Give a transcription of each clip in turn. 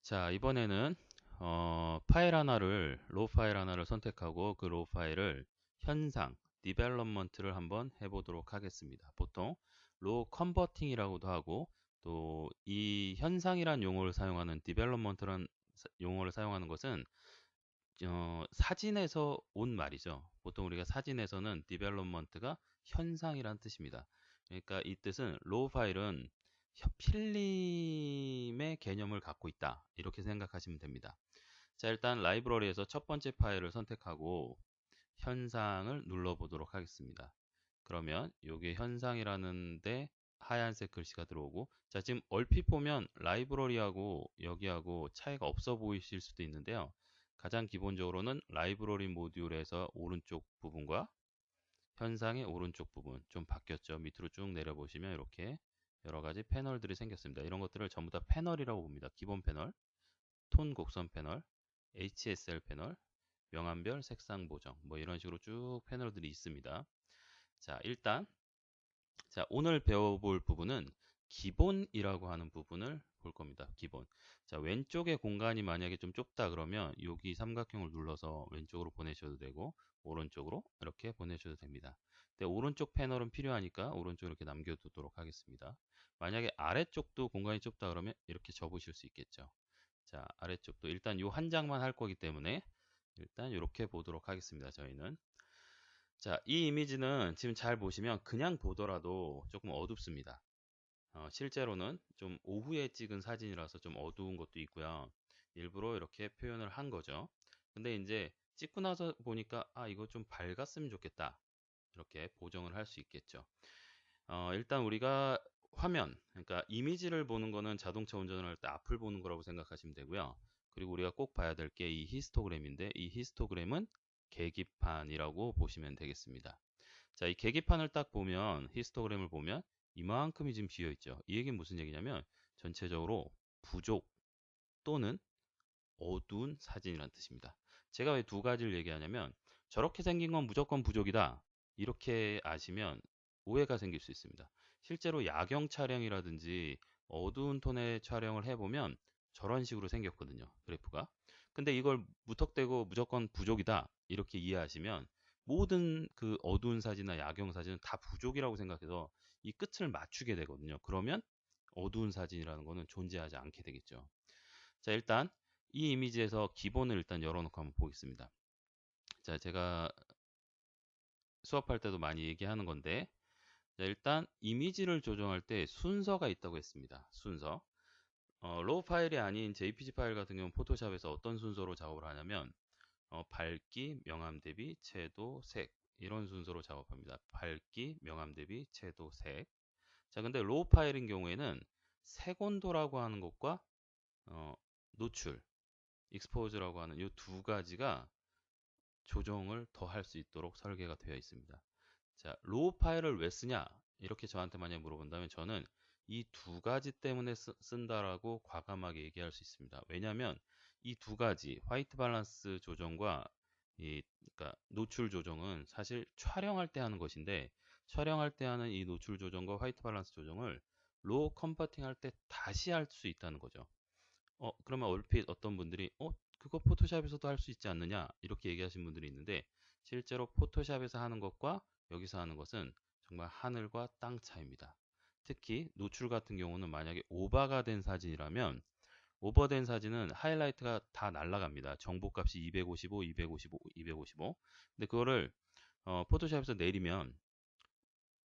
자, 이번에는 파일 하나를 로우 파일 하나를 선택하고 그 로우 파일을 현상, 디벨롭먼트를 한번 해보도록 하겠습니다. 보통 로우 컨버팅이라고도 하고 또 이 현상이란 용어를 사용하는 디벨롭먼트란 용어를 사용하는 것은 사진에서 온 말이죠. 보통 우리가 사진에서는 디벨롭먼트가 현상이란 뜻입니다. 그러니까 이 뜻은 로우 파일은 필름의 개념을 갖고 있다. 이렇게 생각하시면 됩니다. 자, 일단 라이브러리에서 첫 번째 파일을 선택하고 현상을 눌러보도록 하겠습니다. 그러면 여기에 현상이라는데 하얀색 글씨가 들어오고, 자, 지금 얼핏 보면 라이브러리하고 여기하고 차이가 없어 보이실 수도 있는데요. 가장 기본적으로는 라이브러리 모듈에서 오른쪽 부분과 현상의 오른쪽 부분 좀 바뀌었죠. 밑으로 쭉 내려보시면 이렇게 여러 가지 패널들이 생겼습니다. 이런 것들을 전부 다 패널이라고 봅니다. 기본 패널, 톤 곡선 패널, HSL 패널, 명암별 색상 보정, 뭐 이런 식으로 쭉 패널들이 있습니다. 자, 일단 오늘 배워볼 부분은 기본이라고 하는 부분을 볼 겁니다. 기본. 자, 왼쪽에 공간이 만약에 좀 좁다 그러면 여기 삼각형을 눌러서 왼쪽으로 보내셔도 되고 오른쪽으로 이렇게 보내셔도 됩니다. 근데 오른쪽 패널은 필요하니까 오른쪽 이렇게 남겨두도록 하겠습니다. 만약에 아래쪽도 공간이 좁다 그러면 이렇게 접으실 수 있겠죠. 자, 아래쪽도 일단 요 한 장만 할 거기 때문에 일단 이렇게 보도록 하겠습니다. 저희는. 자, 이 이미지는 지금 잘 보시면 그냥 보더라도 조금 어둡습니다. 실제로는 좀 오후에 찍은 사진이라서 좀 어두운 것도 있고요. 일부러 이렇게 표현을 한 거죠. 근데 이제 찍고 나서 보니까 아, 이거 좀 밝았으면 좋겠다. 이렇게 보정을 할 수 있겠죠. 일단 우리가 화면, 그러니까 이미지를 보는 거는 자동차 운전을 할 때 앞을 보는 거라고 생각하시면 되고요. 그리고 우리가 꼭 봐야 될 게 이 히스토그램인데 이 히스토그램은 계기판이라고 보시면 되겠습니다. 자, 이 계기판을 딱 보면 히스토그램을 보면 이만큼이 지금 비어 있죠. 이 얘기는 무슨 얘기냐면 전체적으로 부족 또는 어두운 사진이란 뜻입니다. 제가 왜 두 가지를 얘기하냐면 저렇게 생긴 건 무조건 부족이다. 이렇게 아시면 오해가 생길 수 있습니다. 실제로 야경 촬영이라든지 어두운 톤의 촬영을 해보면 저런 식으로 생겼거든요. 그래프가. 근데 이걸 무턱대고 무조건 부족이다. 이렇게 이해하시면 모든 그 어두운 사진이나 야경 사진은 다 부족이라고 생각해서 이 끝을 맞추게 되거든요. 그러면 어두운 사진이라는 거는 존재하지 않게 되겠죠. 자, 일단 이 이미지에서 기본을 일단 열어놓고 한번 보겠습니다. 자, 제가 수업할 때도 많이 얘기하는 건데, 자, 일단 이미지를 조정할 때 순서가 있다고 했습니다. 순서. 로우 파일이 아닌 JPG 파일 같은 경우는 포토샵에서 어떤 순서로 작업을 하냐면, 밝기, 명암 대비, 채도, 색 이런 순서로 작업합니다. 밝기, 명암 대비, 채도, 색. 자, 근데 로우 파일인 경우에는 색온도라고 하는 것과 어, 노출, 익스포즈라고 하는 이 두 가지가 조정을 더 할 수 있도록 설계가 되어 있습니다. 자, 로우 파일을 왜 쓰냐? 이렇게 저한테 만약 물어본다면 저는 이 두 가지 때문에 쓴다라고 과감하게 얘기할 수 있습니다. 왜냐하면 이 두 가지 화이트 밸런스 조정과 그러니까 노출 조정은 사실 촬영할 때 하는 것인데 촬영할 때 하는 이 노출 조정과 화이트 밸런스 조정을 로우 컨버팅 할 때 다시 할 수 있다는 거죠. 그러면 얼핏 어떤 분들이, 그거 포토샵에서도 할 수 있지 않느냐? 이렇게 얘기하시는 분들이 있는데, 실제로 포토샵에서 하는 것과 여기서 하는 것은 정말 하늘과 땅 차이입니다. 특히 노출 같은 경우는 만약에 오버가 된 사진이라면, 오버된 사진은 하이라이트가 다 날아갑니다. 정보값이 255, 255, 255. 근데 그거를 포토샵에서 내리면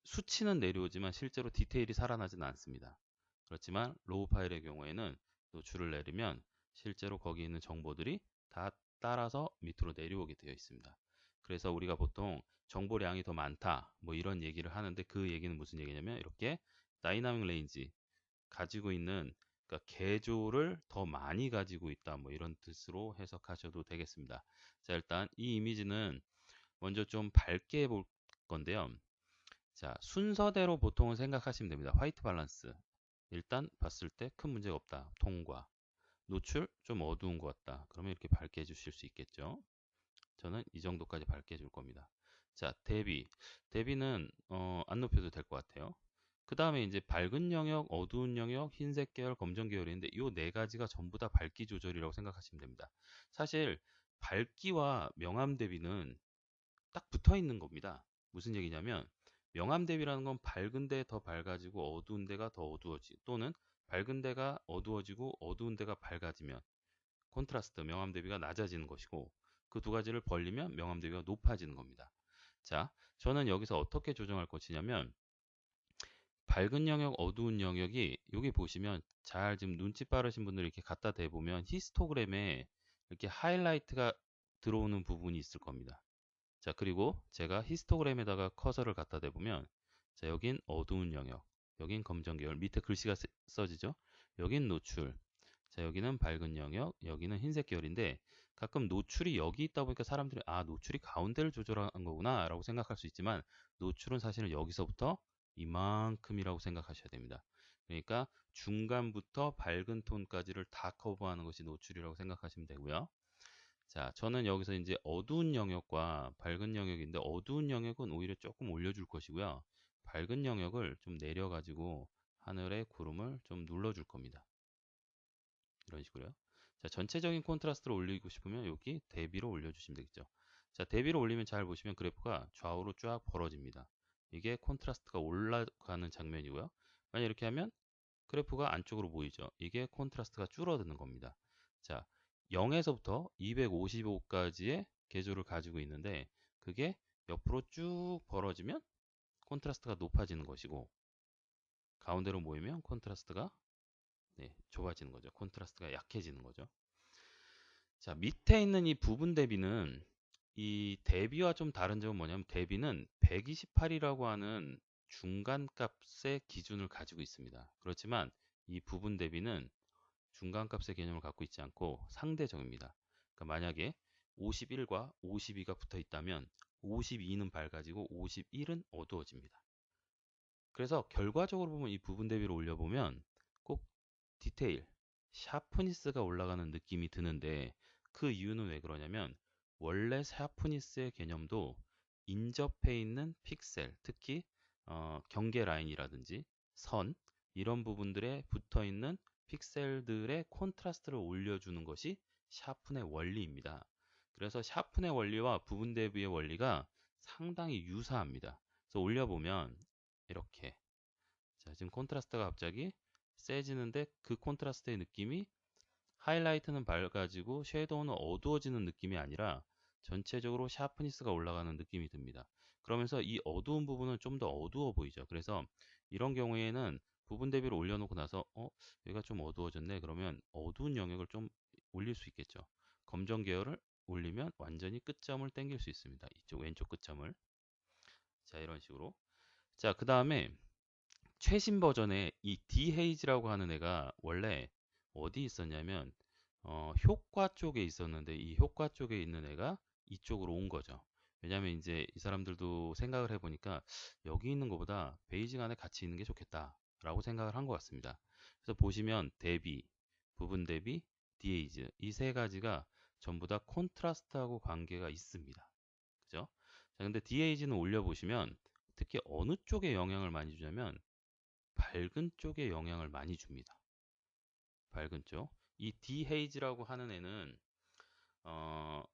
수치는 내려오지만 실제로 디테일이 살아나지는 않습니다. 그렇지만 로우 파일의 경우에는 노출을 내리면 실제로 거기 있는 정보들이 다 따라서 밑으로 내려오게 되어 있습니다. 그래서 우리가 보통 정보량이 더 많다 뭐 이런 얘기를 하는데 그 얘기는 무슨 얘기냐면 이렇게 다이나믹 레인지 가지고 있는, 그러니까 개조를 더 많이 가지고 있다 뭐 이런 뜻으로 해석하셔도 되겠습니다. 자, 일단 이 이미지는 먼저 좀 밝게 볼 건데요. 자, 순서대로 보통은 생각하시면 됩니다. 화이트 밸런스. 일단 봤을 때 큰 문제가 없다. 통과. 노출 좀 어두운 것 같다. 그러면 이렇게 밝게 해주실 수 있겠죠. 저는 이 정도까지 밝게 해줄 겁니다. 자, 대비. 대비는 안 높여도 될 것 같아요. 그 다음에 이제 밝은 영역, 어두운 영역, 흰색 계열, 검정 계열인데 이 네 가지가 전부 다 밝기 조절이라고 생각하시면 됩니다. 사실 밝기와 명암 대비는 딱 붙어 있는 겁니다. 무슨 얘기냐면 명암 대비라는 건 밝은 데 더 밝아지고 어두운 데가 더 어두워지고 또는 밝은 데가 어두워지고 어두운 데가 밝아지면 콘트라스트, 명암 대비가 낮아지는 것이고 그 두 가지를 벌리면 명암 대비가 높아지는 겁니다. 자, 저는 여기서 어떻게 조정할 것이냐면 밝은 영역, 어두운 영역이 여기 보시면 잘 지금 눈치 빠르신 분들이 이렇게 갖다 대보면 히스토그램에 이렇게 하이라이트가 들어오는 부분이 있을 겁니다. 자, 그리고 제가 히스토그램에다가 커서를 갖다 대보면 자, 여긴 어두운 영역, 여긴 검정 계열, 밑에 글씨가 써지죠? 여긴 노출, 자, 여기는 밝은 영역, 여기는 흰색 계열인데 가끔 노출이 여기 있다 보니까 사람들이 아, 노출이 가운데를 조절한 거구나 라고 생각할 수 있지만 노출은 사실은 여기서부터 이만큼이라고 생각하셔야 됩니다. 그러니까 중간부터 밝은 톤까지를 다 커버하는 것이 노출이라고 생각하시면 되고요. 자, 저는 여기서 이제 어두운 영역과 밝은 영역인데 어두운 영역은 오히려 조금 올려줄 것이고요. 밝은 영역을 좀 내려가지고 하늘의 구름을 좀 눌러줄 겁니다. 이런 식으로요. 자, 전체적인 콘트라스트를 올리고 싶으면 여기 대비로 올려주시면 되겠죠. 자, 대비로 올리면 잘 보시면 그래프가 좌우로 쫙 벌어집니다. 이게 콘트라스트가 올라가는 장면이고요. 만약 이렇게 하면 그래프가 안쪽으로 보이죠. 이게 콘트라스트가 줄어드는 겁니다. 자, 0에서부터 255까지의 계조를 가지고 있는데 그게 옆으로 쭉 벌어지면 콘트라스트가 높아지는 것이고 가운데로 모이면 콘트라스트가 좁아지는 거죠. 콘트라스트가 약해지는 거죠. 자, 밑에 있는 이 부분 대비는 이 대비와 좀 다른 점은 뭐냐면 대비는 128이라고 하는 중간값의 기준을 가지고 있습니다. 그렇지만 이 부분 대비는 중간값의 개념을 갖고 있지 않고 상대적입니다. 그러니까 만약에 51과 52가 붙어 있다면 52는 밝아지고 51은 어두워집니다. 그래서 결과적으로 보면 이 부분 대비를 올려보면 꼭 디테일, 샤프니스가 올라가는 느낌이 드는데 그 이유는 왜 그러냐면 원래 샤프니스의 개념도 인접해 있는 픽셀, 특히 경계 라인이라든지 선 이런 부분들에 붙어 있는 픽셀들의 콘트라스트를 올려주는 것이 샤픈의 원리입니다. 그래서 샤픈의 원리와 부분 대비의 원리가 상당히 유사합니다. 그래서 올려보면 이렇게 자, 지금 콘트라스트가 갑자기 세지는데 그 콘트라스트의 느낌이 하이라이트는 밝아지고 섀도우는 어두워지는 느낌이 아니라 전체적으로 샤프니스가 올라가는 느낌이 듭니다. 그러면서 이 어두운 부분은 좀 더 어두워 보이죠. 그래서 이런 경우에는 부분 대비를 올려놓고 나서 여기가 좀 어두워졌네. 그러면 어두운 영역을 좀 올릴 수 있겠죠. 검정 계열을 올리면 완전히 끝점을 당길 수 있습니다. 이쪽 왼쪽 끝점을. 자, 이런 식으로. 자, 그 다음에 최신 버전의 이 디헤이즈라고 하는 애가 원래 어디 있었냐면 효과 쪽에 있었는데 이 효과 쪽에 있는 애가 이쪽으로 온 거죠. 왜냐면 이제 이 사람들도 생각을 해보니까 여기 있는 것보다 베이직 안에 같이 있는 게 좋겠다 라고 생각을 한 것 같습니다. 그래서 보시면 대비, 부분 대비, 디헤이즈 이 세 가지가 전부 다 콘트라스트하고 관계가 있습니다. 그죠? 자, 근데 디헤이즈는 올려보시면 특히 어느 쪽에 영향을 많이 주냐면 밝은 쪽에 영향을 많이 줍니다. 밝은 쪽. 이 디헤이즈라고 하는 애는 어,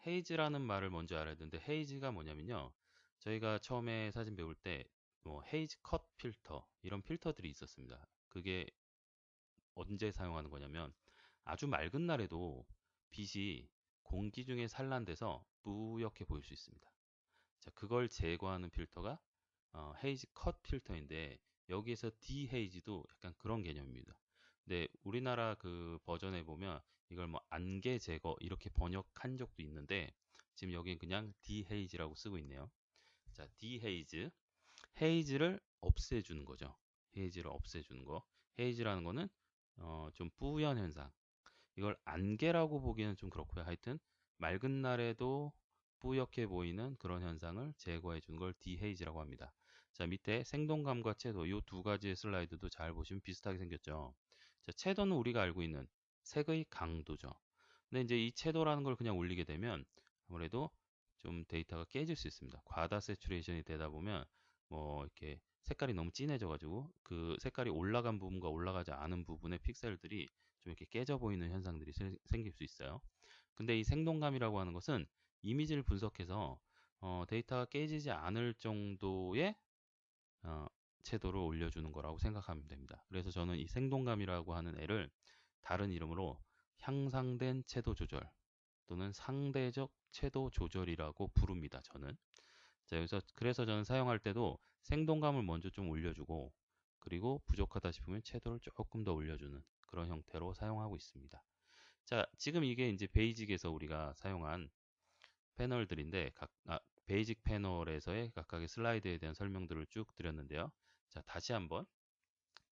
헤이즈라는 말을 먼저 알아야 되는데 헤이즈가 뭐냐면요. 저희가 처음에 사진 배울 때 뭐 헤이즈 컷 필터 이런 필터들이 있었습니다. 그게 언제 사용하는 거냐면 아주 맑은 날에도 빛이 공기 중에 산란돼서 뿌옇게 보일 수 있습니다. 자, 그걸 제거하는 필터가 헤이즈 컷 필터인데 여기에서 디헤이즈도 약간 그런 개념입니다. 근데 우리나라 그 버전에 보면 이걸 뭐 안개 제거 이렇게 번역한 적도 있는데 지금 여기는 그냥 디헤이즈라고 쓰고 있네요. 자, 디헤이즈, 헤이즈를 없애주는 거죠. 헤이즈를 없애주는 거. 헤이즈라는 거는 좀 뿌연 현상. 이걸 안개라고 보기에는 좀 그렇고요. 하여튼 맑은 날에도 뿌옇게 보이는 그런 현상을 제거해 주는 걸 디헤이즈라고 합니다. 자, 밑에 생동감과 채도 이 두 가지의 슬라이드도 잘 보시면 비슷하게 생겼죠. 자, 채도는 우리가 알고 있는 색의 강도죠. 근데 이제 이 채도라는 걸 그냥 올리게 되면 아무래도 좀 데이터가 깨질 수 있습니다. 과다 세츄레이션이 되다 보면 뭐 이렇게 색깔이 너무 진해져가지고 그 색깔이 올라간 부분과 올라가지 않은 부분의 픽셀들이 좀 이렇게 깨져 보이는 현상들이 생길 수 있어요. 근데 이 생동감이라고 하는 것은 이미지를 분석해서 데이터가 깨지지 않을 정도의 어, 채도를 올려주는 거라고 생각하면 됩니다. 그래서 저는 이 생동감이라고 하는 애를 다른 이름으로 향상된 채도 조절 또는 상대적 채도 조절이라고 부릅니다. 저는. 자, 여기서 그래서 저는 사용할 때도 생동감을 먼저 좀 올려주고 그리고 부족하다 싶으면 채도를 조금 더 올려주는 그런 형태로 사용하고 있습니다. 자, 지금 이게 이제 베이직에서 우리가 사용한 패널들인데 베이직 패널에서의 각각의 슬라이드에 대한 설명들을 쭉 드렸는데요. 자, 다시 한번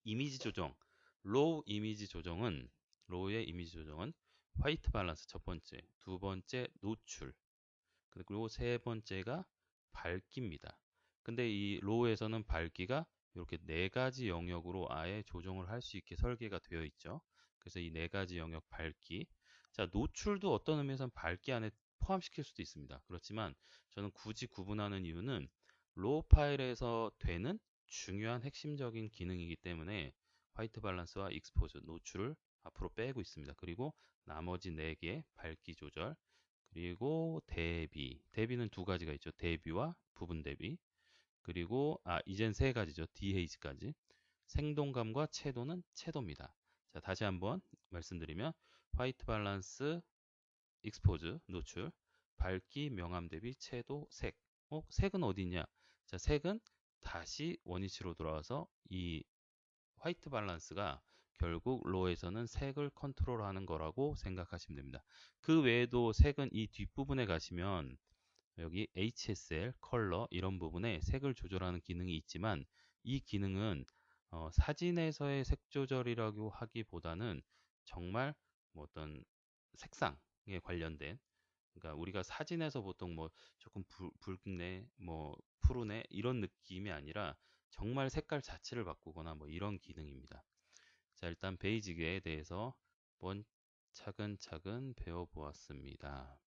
이미지 조정, 로우의 이미지 조정은 화이트 밸런스 첫 번째, 두 번째 노출, 그리고 세 번째가 밝기입니다. 근데 이 로우에서는 밝기가 이렇게 네 가지 영역으로 아예 조정을 할 수 있게 설계가 되어 있죠. 그래서 이 네 가지 영역 밝기. 자, 노출도 어떤 의미에서는 밝기 안에 포함시킬 수도 있습니다. 그렇지만 저는 굳이 구분하는 이유는 로우 파일에서 되는 중요한 핵심적인 기능이기 때문에 화이트 밸런스와 익스포즈, 노출을 앞으로 빼고 있습니다. 그리고 나머지 4개 밝기 조절, 그리고 대비는 두 가지가 있죠. 대비와 부분 대비. 그리고 이젠 세 가지죠. DH까지. 생동감과 채도는 채도입니다. 자, 다시 한번 말씀드리면 화이트 밸런스, 익스포즈, 노출, 밝기, 명암 대비, 채도, 색. 색은 어디 있냐? 자, 색은 다시 원위치로 돌아와서 이 화이트 밸런스가 결국 로에서는 색을 컨트롤하는 거라고 생각하시면 됩니다. 그 외에도 색은 이 뒷부분에 가시면 여기 HSL, 컬러 이런 부분에 색을 조절하는 기능이 있지만 이 기능은 사진에서의 색 조절이라고 하기보다는 정말 뭐 어떤 색상에 관련된, 그러니까 우리가 사진에서 보통 뭐 조금 붉네, 뭐 푸르네 이런 느낌이 아니라 정말 색깔 자체를 바꾸거나 뭐 이런 기능입니다. 자, 일단 베이직에 대해서 한번 차근차근 배워보았습니다.